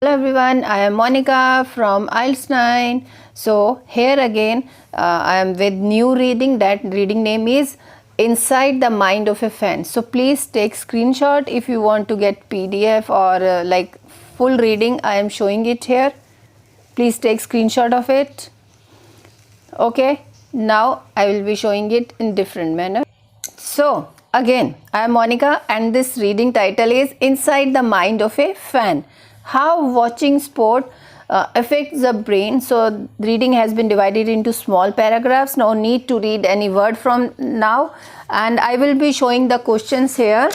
Hello everyone, I am Monica from IELTS 9. So here again I am with new reading. That reading name is Inside the Mind of a Fan. So please take screenshot if you want to get PDF or like full reading. I am showing it here. Please take screenshot of it. Okay, now I will be showing it in different manner. So again, I am Monica and this reading title is Inside the Mind of a Fan. How watching sport affects the brain. So reading has been divided into small paragraphs. No need to read any word from now, and I will be showing the questions here.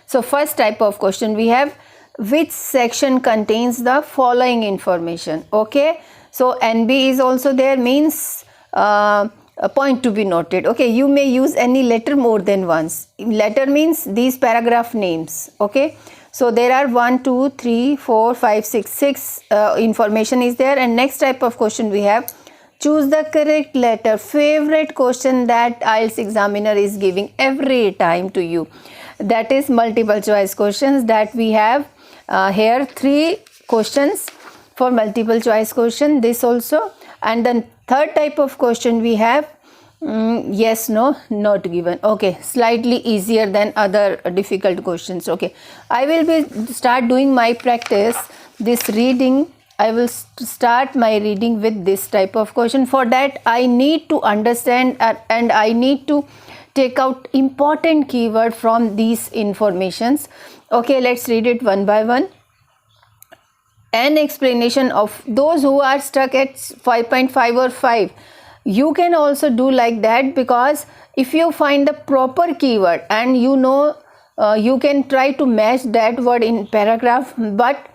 So first type of question we have, which section contains the following information? Okay, so NB is also there, means a point to be noted. Okay, you may use any letter more than once. Letter means these paragraph names. Okay, so there are 1 2 3 4 5 6 information is there. And next type of question we have, choose the correct letter. Favorite question that IELTS examiner is giving every time to you, that is multiple choice questions. That we have here 3 questions for multiple choice question, this also. And then third type of question we have yes, no, not given. Okay, slightly easier than other difficult questions. Okay, I will be start doing my practice this reading. I will start my reading with this type of question. For that I need to understand and I need to take out important keyword from these informations. Okay, let's read it one by one. An explanation of those who are stuck at 5.5 or 5. You can also do like that, because if you find the proper keyword and you know you can try to match that word in paragraph, but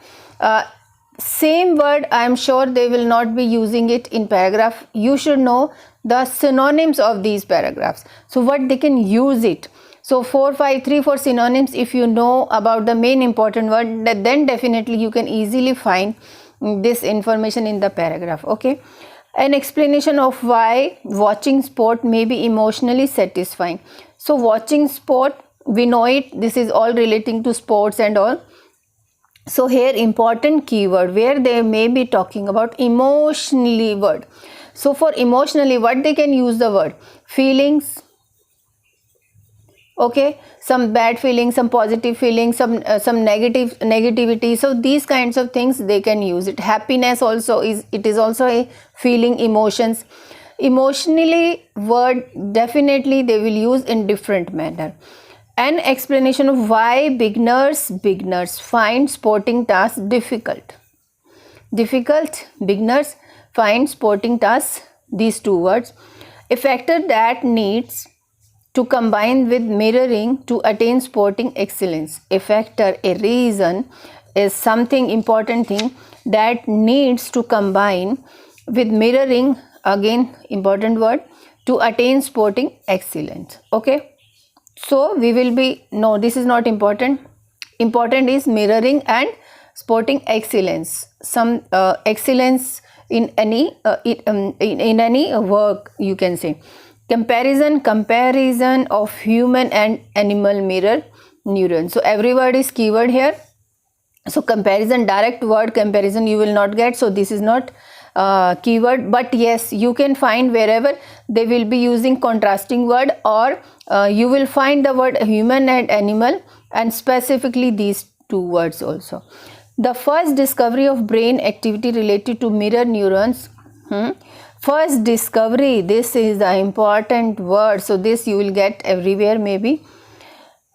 same word I am sure they will not be using it in paragraph. You should know the synonyms of these paragraphs, so what they can use it. So 4, 5, 3, 4 synonyms, if you know about the main important word, then definitely you can easily find this information in the paragraph. Okay, an explanation of why watching sport may be emotionally satisfying. So watching sport, we know it, this is all relating to sports and all. So here important keyword where they may be talking about emotionally word. So for emotionally, what they can use the word? Feelings. Okay, some bad feelings, some positive feelings, some negativity. So these kinds of things they can use it. Happiness also is also a feeling, emotions. Emotionally word definitely they will use in different manner. An explanation of why beginners find sporting tasks difficult. Beginners find sporting tasks, these 2 words. A factor that needs to combine with mirroring to attain sporting excellence. A factor, a reason is something important thing that needs to combine with mirroring, again important word, to attain sporting excellence. Okay, so we will be, no, this is not important. Important is mirroring and sporting excellence. Some excellence in any in any work, you can say. Comparison of human and animal mirror neuron. So every word is keyword here. So comparison, direct word comparison you will not get, so this is not keyword. But yes, you can find wherever they will be using contrasting word, or you will find the word human and animal, and specifically these 2 words also. The first discovery of brain activity related to mirror neurons. First discovery, this is the important word, so this you will get everywhere maybe.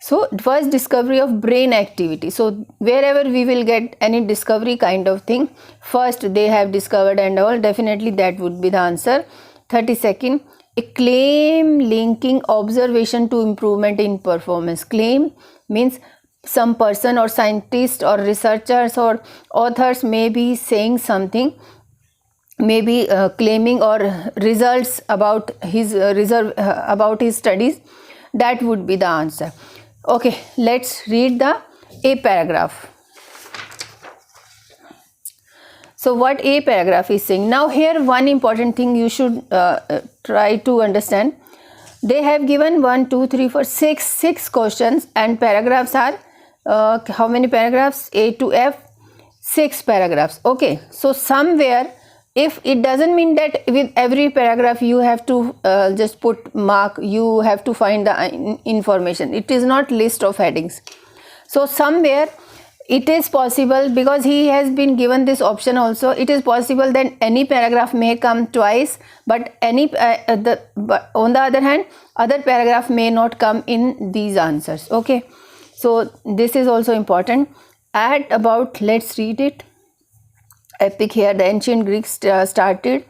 So first discovery of brain activity. So wherever we will get any discovery kind of thing, first they have discovered and all, definitely that would be the answer. 32nd, a claim linking observation to improvement in performance. Claim means some person or scientist or researchers or authors may be saying something, maybe claiming or results about his about his studies. That would be the answer. Okay, let's read the A paragraph. So what A paragraph is saying. Now here one important thing you should try to understand. They have given 1 2 3 4 6 questions, and paragraphs are how many paragraphs? A to F, 6 paragraphs. Okay, so somewhere, if it doesn't mean that with every paragraph you have to just put mark, you have to find the information. It is not list of headings. So somewhere it is possible, because he has been given this option also, it is possible that any paragraph may come twice, but but on the other hand, other paragraph may not come in these answers. Okay, so this is also important. At about, let's read it. Epic here, the ancient Greeks started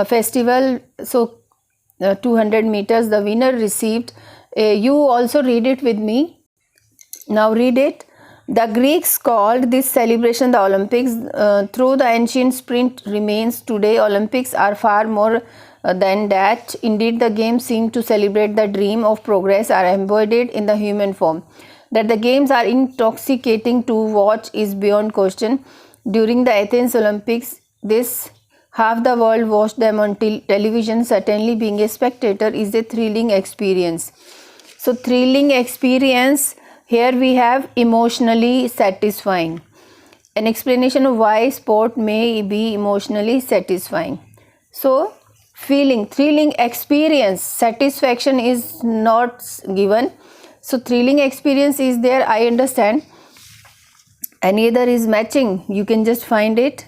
festival, so 200 meters, the winner received. You also read it with me. Now read it. The Greeks called this celebration the Olympics. Through the ancient sprint remains today, Olympics are far more than that. Indeed, the games seem to celebrate the dream of progress, are embodied in the human form. That the games are intoxicating to watch is beyond question. During the Athens Olympics, half the world watched them on television. Certainly, being a spectator is a thrilling experience. So, thrilling experience. Here we have emotionally satisfying. An explanation of why sport may be emotionally satisfying. So, feeling, thrilling experience, satisfaction is not given. So, thrilling experience is there, I understand. And either is matching, you can just find it.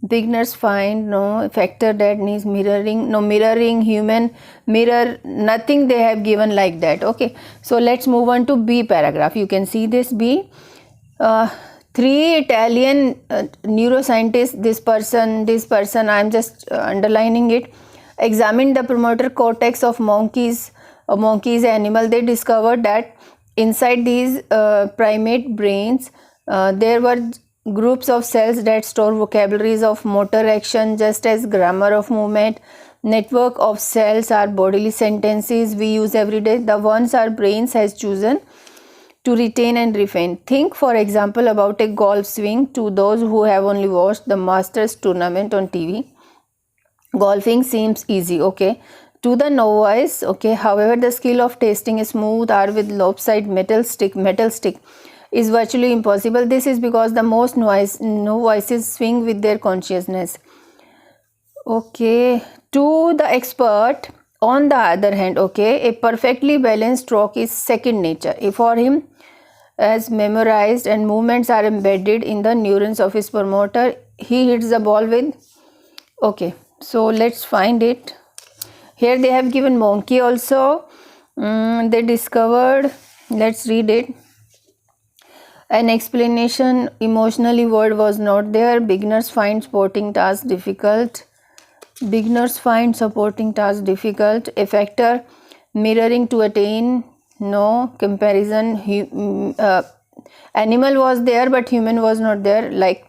Beginners find no factor that needs mirroring, no mirroring, human mirror, nothing they have given like that. Okay, so let's move on to B paragraph. You can see this B. 3 Italian neuroscientists, this person, I am just underlining it, examined the promoter cortex of monkeys animal. They discovered that inside these primate brains, there were groups of cells that store vocabularies of motor action, just as grammar of movement. Network of cells are bodily sentences we use every day. The ones our brains has chosen to retain and refine. Think, for example, about a golf swing. To those who have only watched the Masters tournament on TV, golfing seems easy. Okay, to the novice. Okay, however, the skill of tasting a smooth or with lopsided metal stick is virtually impossible. This is because the most novices swing with their consciousness. Okay, to the expert, on the other hand, okay, a perfectly balanced stroke is second nature. For him, as memorized and movements are embedded in the neurons of his promoter, he hits the ball with. Okay, so let's find it. Here they have given monkey also. They discovered, let's read it. An explanation, emotionally word was not there. Beginners find supporting tasks difficult. A factor, mirroring to attain, no. Comparison, animal was there but human was not there. Like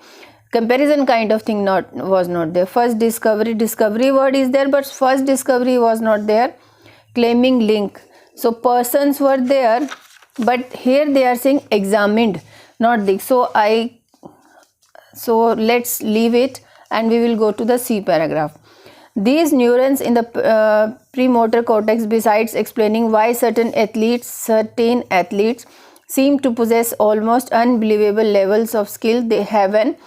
comparison kind of thing was not there. First discovery word is there, but first discovery was not there. Claiming link. So persons were there, but here they are saying examined, not this. So let's leave it and we will go to the C paragraph. These neurons in the premotor cortex, besides explaining why certain athletes seem to possess almost unbelievable levels of skill, they have a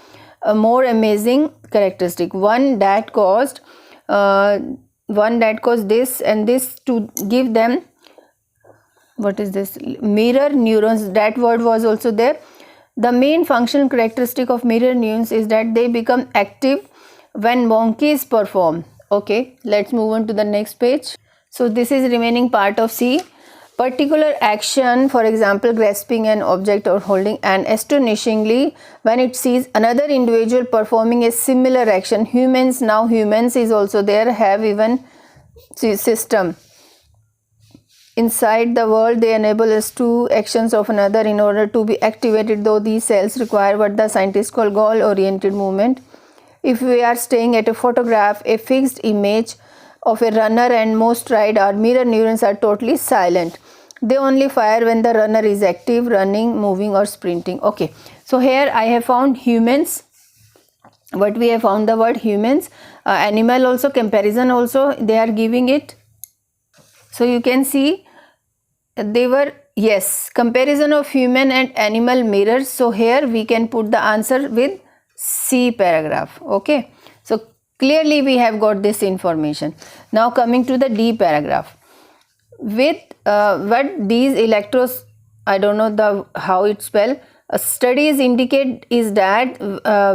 more amazing characteristic, one that caused this and this to give them, what is this, mirror neurons. That word was also there. The main functional characteristic of mirror neurons is that they become active when monkeys perform. Okay, let's move on to the next page. So this is remaining part of C. Particular action, for example, grasping an object or holding, and astonishingly, when it sees another individual performing a similar action. Humans is also there, have even system. Inside the world, they enable us to actions of another in order to be activated, though these cells require what the scientists call goal-oriented movement. If we are staying at a photograph, a fixed image of a runner and most stride, our mirror neurons are totally silent. They only fire when the runner is active, running, moving or sprinting. Okay, so here I have found humans. What we have found, the word humans. Animal also, comparison also, they are giving it. So you can see they were Yes, comparison of human and animal mirrors. So here we can put the answer with C paragraph. Okay, so clearly we have got this information. Now coming to the D paragraph. With what these electros, I don't know the how it spell. Studies indicate is that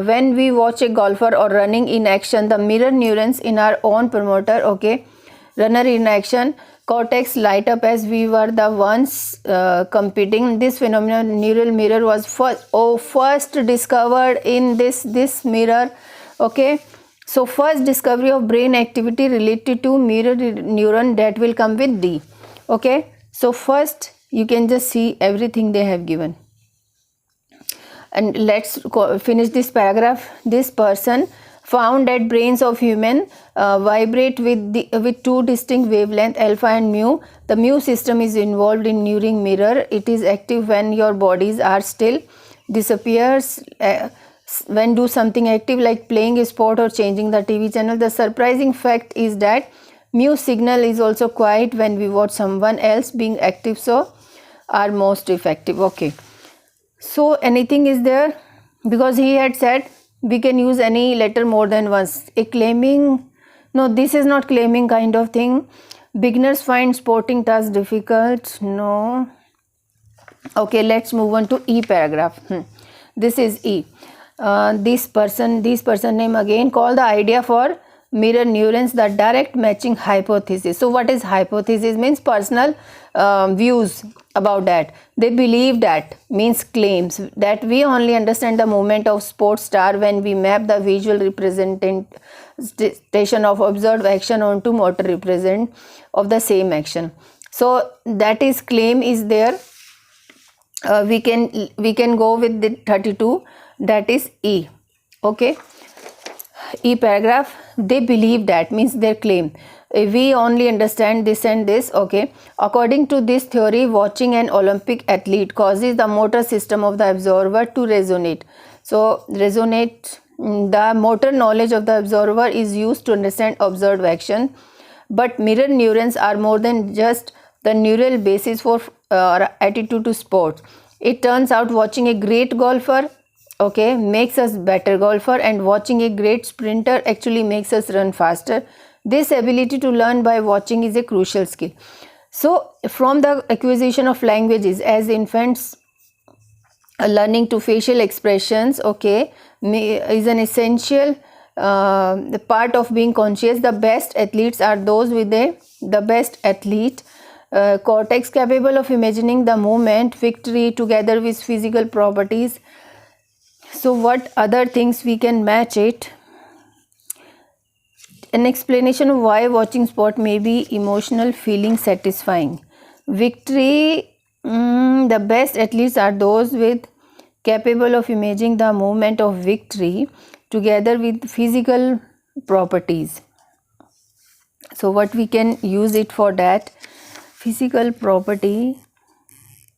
when we watch a golfer or running in action, the mirror neurons in our own promoter, okay, runner in action, cortex light up as we were the ones competing. This phenomenon, neural mirror, was first discovered in this mirror. Okay, so first discovery of brain activity related to mirror neuron, that will come with D. Okay, so first you can just see everything they have given. And let's finish this paragraph. This person found that brains of human vibrate with two distinct wavelengths, alpha and mu. The mu system is involved in neural mirror. It is active when your bodies are still, disappears when do something active like playing a sport or changing the TV channel. The surprising fact is that mu signal is also quiet when we watch someone else being active, so are most effective. Okay, so anything is there, because he had said we can use any letter more than once. A claiming, no, this is not claiming kind of thing. Beginners find sporting tasks difficult, no. Okay, let's move on to E paragraph. This is E. This person name again, call the idea for mirror neurons the direct matching hypothesis. So what is hypothesis? Means personal views about that. They believe that, means claims that we only understand the movement of sports star when we map the visual representation of observed action onto motor represent of the same action. So that is claim is there. We can go with the 32, that is E. Okay, E paragraph. They believe that, means their claim, we only understand this and this. Okay, according to this theory, watching an Olympic athlete causes the motor system of the observer to resonate. So resonate, the motor knowledge of the observer is used to understand observed action. But mirror neurons are more than just the neural basis for attitude to sports. It turns out watching a great golfer, okay, makes us better golfer, and watching a great sprinter actually makes us run faster. This ability to learn by watching is a crucial skill. So from the acquisition of languages as infants, learning to facial expressions, okay, is an essential the part of being conscious. The best athletes are those with the best athlete cortex capable of imagining the movement, victory together with physical properties. So what other things we can match it? An explanation of why watching sport may be emotional, feeling satisfying. Victory, the best athletes are those with capable of imagining the movement of victory together with physical properties. So what we can use it for that? Physical property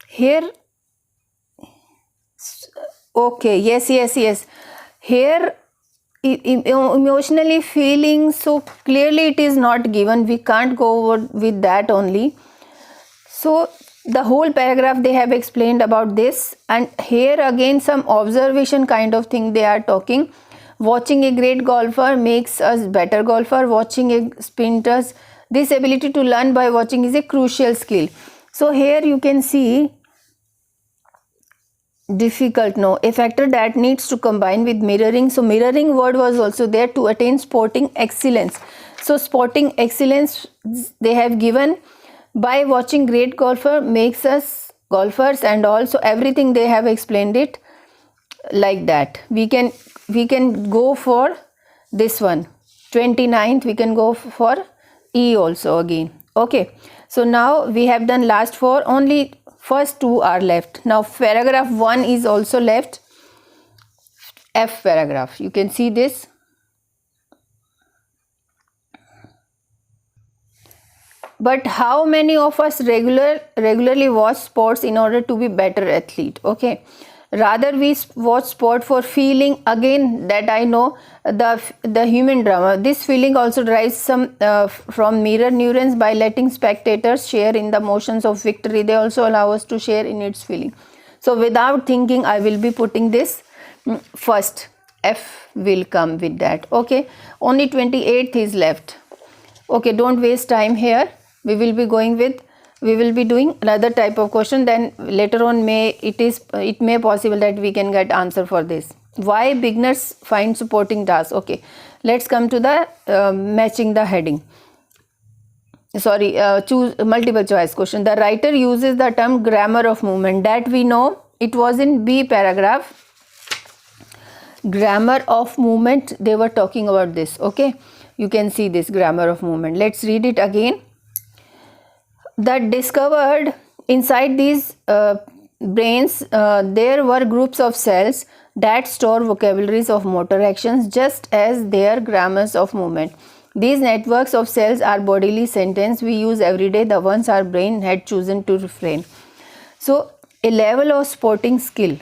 here. Okay, yes. Here emotionally feeling, so clearly it is not given. We can't go over with that only. So the whole paragraph they have explained about this, and here again some observation kind of thing they are talking. Watching a great golfer makes us better golfer. Watching a sprinters, this ability to learn by watching is a crucial skill. So here you can see difficult, no, a factor that needs to combine with mirroring. So mirroring word was also there to attain sporting excellence. So sporting excellence they have given by watching great golfer makes us golfers, and also everything they have explained it like that. We can go for this one 29th, we can go for E also again. Okay, so now we have done last four, only first two are left. Now paragraph 1 is also left, F paragraph. You can see this. But how many of us regularly watch sports in order to be better athlete? Okay, Rather, we watch sport for feeling. Again, that I know, the human drama. This feeling also derives some from mirror neurons. By letting spectators share in the emotions of victory, they also allow us to share in its feeling. So without thinking, I will be putting this first. F will come with that. Okay, only 28th is left. Okay, don't waste time here. We will be doing another type of question. Then later on it may possible that we can get answer for this. Why beginners find supporting tasks? Okay, let's come to the matching the heading. Sorry, choose multiple choice question. The writer uses the term grammar of movement. That we know, it was in B paragraph. Grammar of movement, they were talking about this. Okay, you can see this grammar of movement. Let's read it again. That discovered inside these brains there were groups of cells that store vocabularies of motor actions just as their grammars of movement. These networks of cells are bodily sentences we use every day, the ones our brain had chosen to refrain. So a level of sporting skill.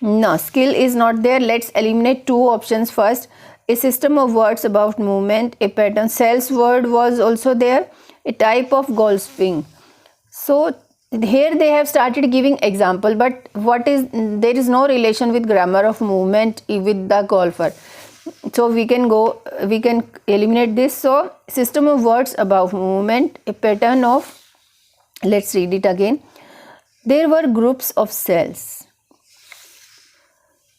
No, skill is not there. Let's eliminate two options first. A system of words about movement, a pattern. Cells word was also there. A type of golf swing. So here they have started giving example, but there is no relation with grammar of movement with the golfer. So we can eliminate this. So system of words about movement, a pattern of, let's read it again. There were groups of cells.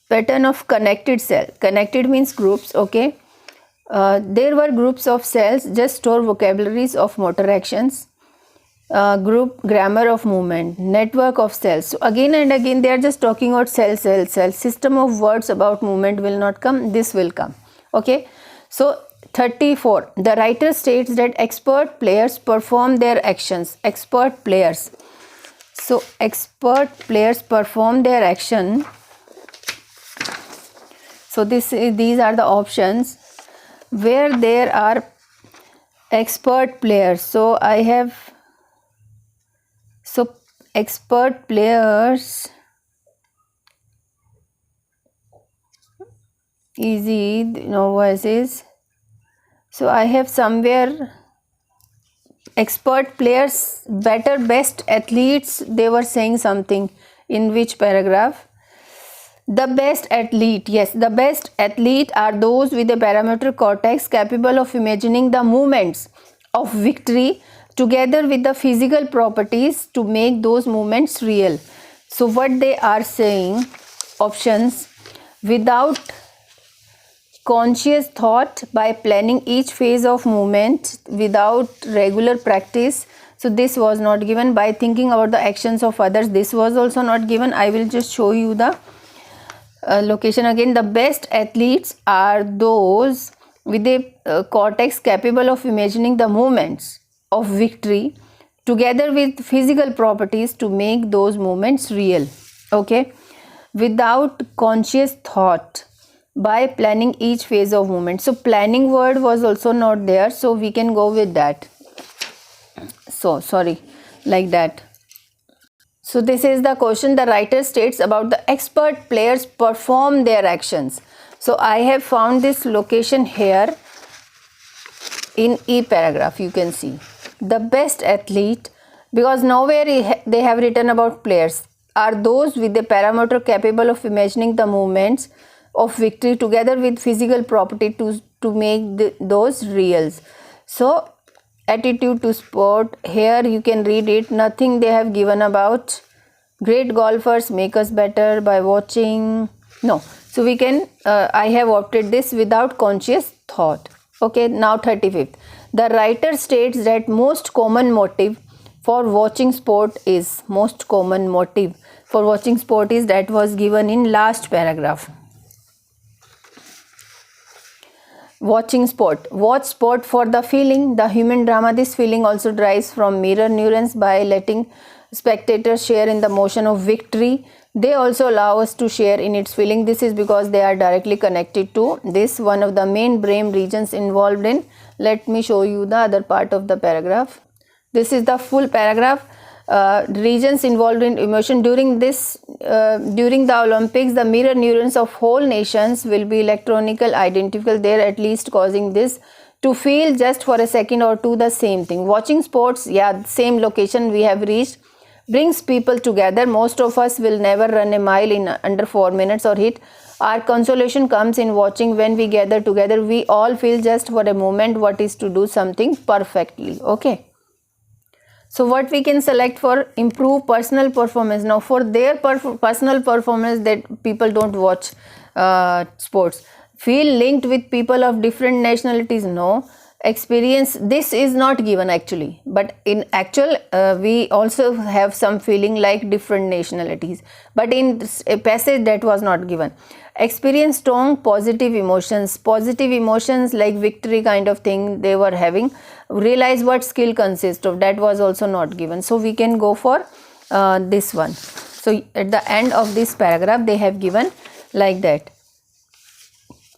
Pattern of connected cell. Connected means groups. Okay. There were groups of cells just store vocabularies of motor actions. Group grammar of movement. Network of cells. So again and again they are just talking about cell. System of words about movement will not come. This will come. Okay. So 34. The writer states that expert players perform their actions. Expert players. So expert players perform their action. So these are the options where there are expert players. So I have, so expert players, easy, no voices. So I have somewhere expert players, better, best athletes, they were saying something. In which paragraph? The best athlete, yes, the best athlete are those with a paramotor cortex capable of imagining the movements of victory together with the physical properties to make those movements real. So what they are saying, options, without conscious thought, by planning each phase of movement, without regular practice. So this was not given. By thinking about the actions of others, this was also not given. I will just show you the location again. The best athletes are those with a cortex capable of imagining the movements of victory together with physical properties to make those movements real. Okay, without conscious thought, by planning each phase of movement. So planning word was also not there, so we can go with that. So sorry, like that. So this is the question. The writer states about the expert players perform their actions. So I have found this location here in E paragraph. You can see the best athlete, because nowhere they have written about players, are those with the paramotor capable of imagining the movements of victory together with physical property to make those reals. So attitude to sport, here you can read it. Nothing they have given about great golfers make us better by watching. No. So we can, I have opted this without conscious thought. Okay, now 35th. The writer states that most common motive for watching sport is, most common motive for watching sport is, that was given in last paragraph. Watching sport. Watch sport for the feeling, the human drama. This feeling also derives from mirror neurons. By letting spectators share in the motion of victory, they also allow us to share in its feeling. This is because they are directly connected to this, one of the main brain regions involved in. Let me show you the other part of the paragraph. This is the full paragraph. regions involved in emotion. During the Olympics, the mirror neurons of whole nations will be electronically identical there, at least causing this to feel just for a second or two the same thing. Watching sports, yeah, same location we have reached, brings people together. Most of us will never run a mile in under 4 minutes or hit. Our consolation comes in watching. When we gather together, we all feel just for a moment what is to do something perfectly. Okay. So what we can select for improve personal performance. Now for their personal performance, that people don't watch sports. Feel linked with people of different nationalities. No. Experience, this is not given actually, but in actual we also have some feeling like different nationalities, but in a passage that was not given. Experience strong positive emotions like victory kind of thing they were having. Realize what skill consists of, that was also not given. So we can go for this one. So at the end of this paragraph they have given like that.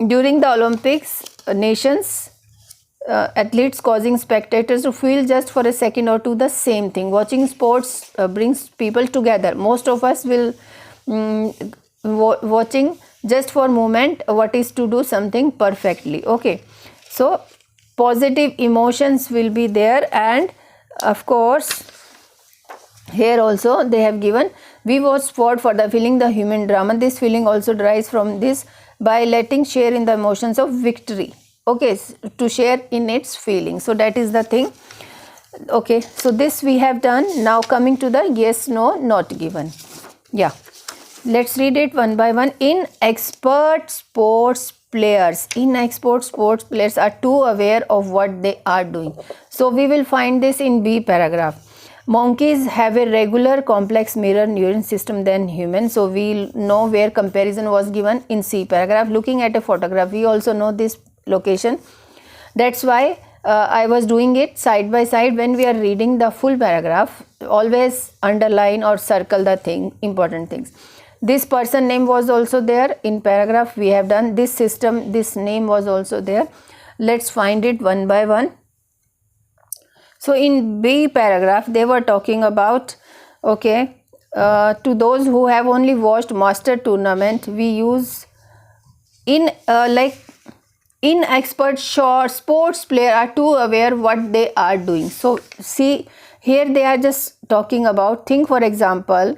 During the Olympics, nations athletes causing spectators to feel just for a second or two the same thing. Watching sports brings people together. Most of us will watching just for a moment what is to do something perfectly. Okay, so positive emotions will be there, and of course here also they have given we watch sport for the feeling the human drama. This feeling also derives from this by letting share in the emotions of victory. Okay, to share in its feeling. So that is the thing. Okay, so this we have done. Now coming to the yes, no, not given. Yeah, let's read it one by one. Inexpert sports players are too aware of what they are doing. So we will find this in B paragraph. Monkeys have a regular complex mirror neuron system than humans. So we know where comparison was given in C paragraph. Looking at a photograph, we also know this location. That's why I was doing it side by side. When we are reading the full paragraph, always underline or circle the important things. This person name was also there in paragraph. We have done this system, this name was also there. Let's find it one by one. So in B paragraph they were talking about, okay, to those who have only watched master tournament, we use inexpert sports player are too aware what they are doing. So see here they are just talking about, think for example,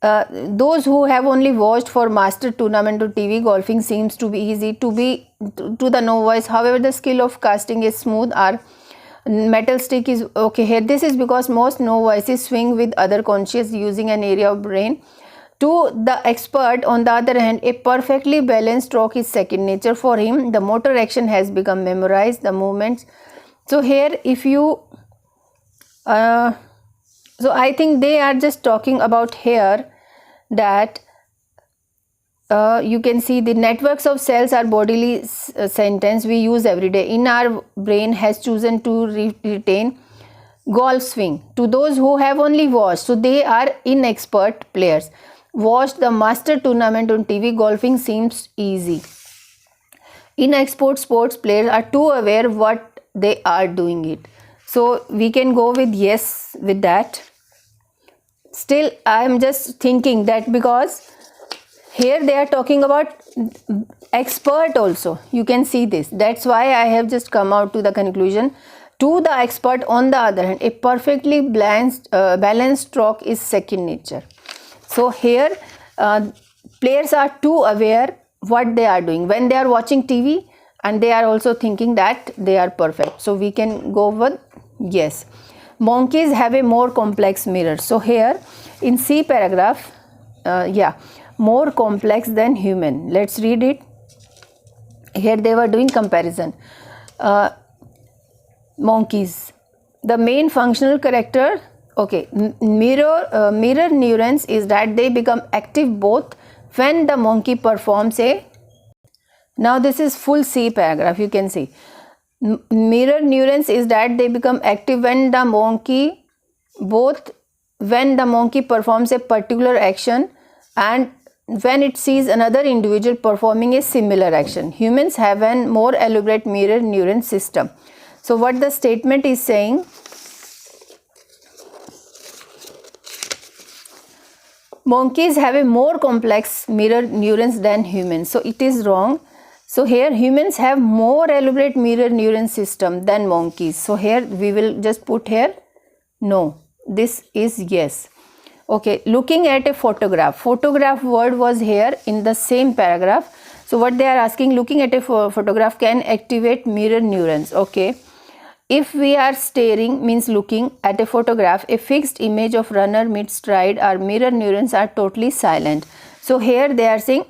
those who have only watched for master tournament or TV, golfing seems to be easy to the novice. However, the skill of casting is smooth or metal stick is okay. Here this is because most novices swing with other conscious using an area of brain. To the expert, on the other hand, a perfectly balanced stroke is second nature for him. The motor action has become memorized, the movements. So here if you so I think they are just talking about here that you can see the networks of cells are bodily sentence we use every day. In our brain has chosen to retain golf swing. To those who have only watched, so they are inexpert players, watched the master tournament on TV, golfing seems easy. Inexpert sports players are too aware what they are doing it. So we can go with yes with that. Still I am just thinking that because here they are talking about expert also, you can see this. That's why I have just come out to the conclusion. To the expert, on the other hand, a perfectly balanced stroke is second nature. So here players are too aware what they are doing when they are watching TV, and they are also thinking that they are perfect. So we can go with yes. Monkeys have a more complex mirror. So here in C paragraph, more complex than human. Let's read it. Here they were doing comparison. Monkeys, the main functional character, okay, mirror neurons is that they become active both when the monkey performs a, now this is full C paragraph, you can see. Mirror neurons is that they become active when the monkey, both when the monkey performs a particular action and when it sees another individual performing a similar action. Humans have a more elaborate mirror neuron system. So what the statement is saying, monkeys have a more complex mirror neurons than humans. So it is wrong. So here humans have more elaborate mirror neuron system than monkeys. So here we will just put here no. This is yes. Okay, looking at a photograph. Photograph word was here in the same paragraph. So what they are asking, looking at a photograph can activate mirror neurons. Okay. If we are staring, means looking at a photograph, a fixed image of runner mid-stride, our mirror neurons are totally silent. So here they are saying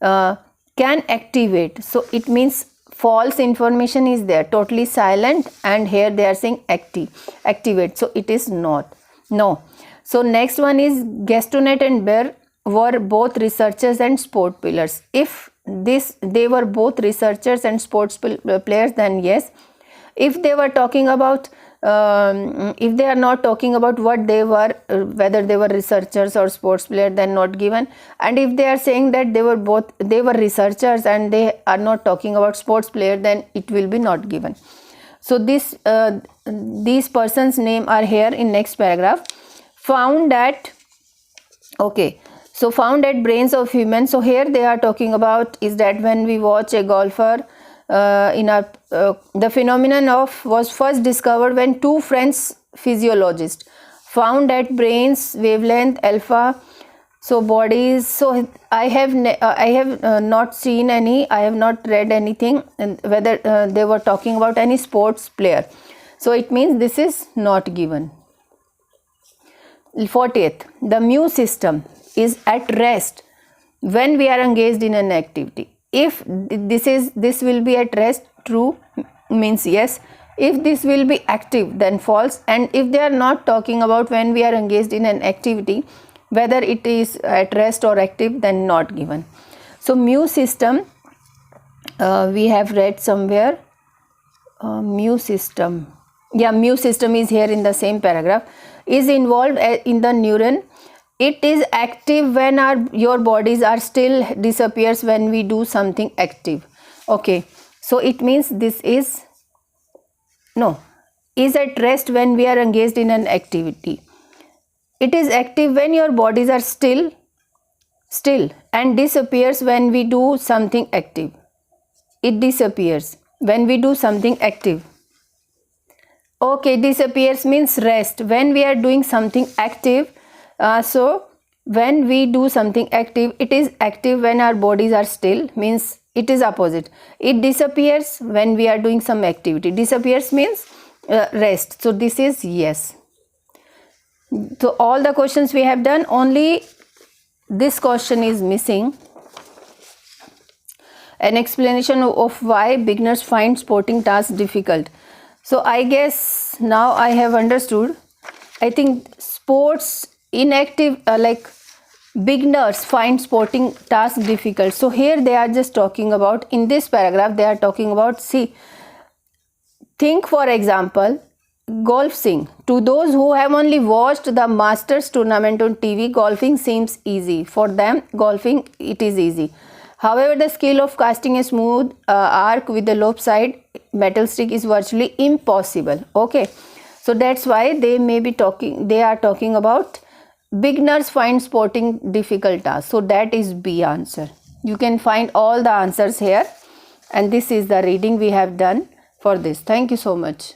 can activate. So it means false information is there, totally silent, and here they are saying activate. So it is not. No. So next one is Gastonnet and Bear were both researchers and sport players. If they were both researchers and sports players, then yes. If they were talking about if they are not talking about what they were, whether they were researchers or sports players, then not given. And if they are saying that they were researchers and they are not talking about sports player, then it will be not given. So this these persons name are here in next paragraph. Found at, okay, so found at brains of humans. So here they are talking about is that when we watch a golfer the phenomenon of was first discovered when two French physiologists found at brains wavelength alpha, so bodies. So I have not seen any, I have not read anything whether they were talking about any sports player. So it means this is not given. 40th, the mu system is at rest when we are engaged in an activity. If this will be at rest, true, means yes. If this will be active, then false. And if they are not talking about when we are engaged in an activity, whether it is at rest or active, then not given. So mu system, we have read somewhere, mu system, yeah, mu system is here in the same paragraph, is involved in the neuron. It is active when your bodies are still, disappears when we do something active. Okay, so it means this is no, is at rest when we are engaged in an activity. It is active when your bodies are still and disappears when we do something active. It disappears when we do something active. Okay, disappears means rest when we are doing something active. So when we do something active, it is active when our bodies are still, means it is opposite. It disappears when we are doing some activity. Disappears means rest. So this is yes. So all the questions we have done, only this question is missing. An explanation of why beginners find sporting tasks difficult. So I guess now I have understood. I think sports inactive, like beginners find sporting tasks difficult. So here they are just talking about, in this paragraph they are talking about, see, think for example golf swing. To those who have only watched the Masters tournament on TV, golfing seems easy. For them, golfing, it is easy. However, the skill of casting a smooth arc with a lopsided metal stick is virtually impossible. Okay, so that's why they are talking about beginners find sporting difficult tasks. So that is B answer. You can find all the answers here, and this is the reading we have done for this. Thank you so much.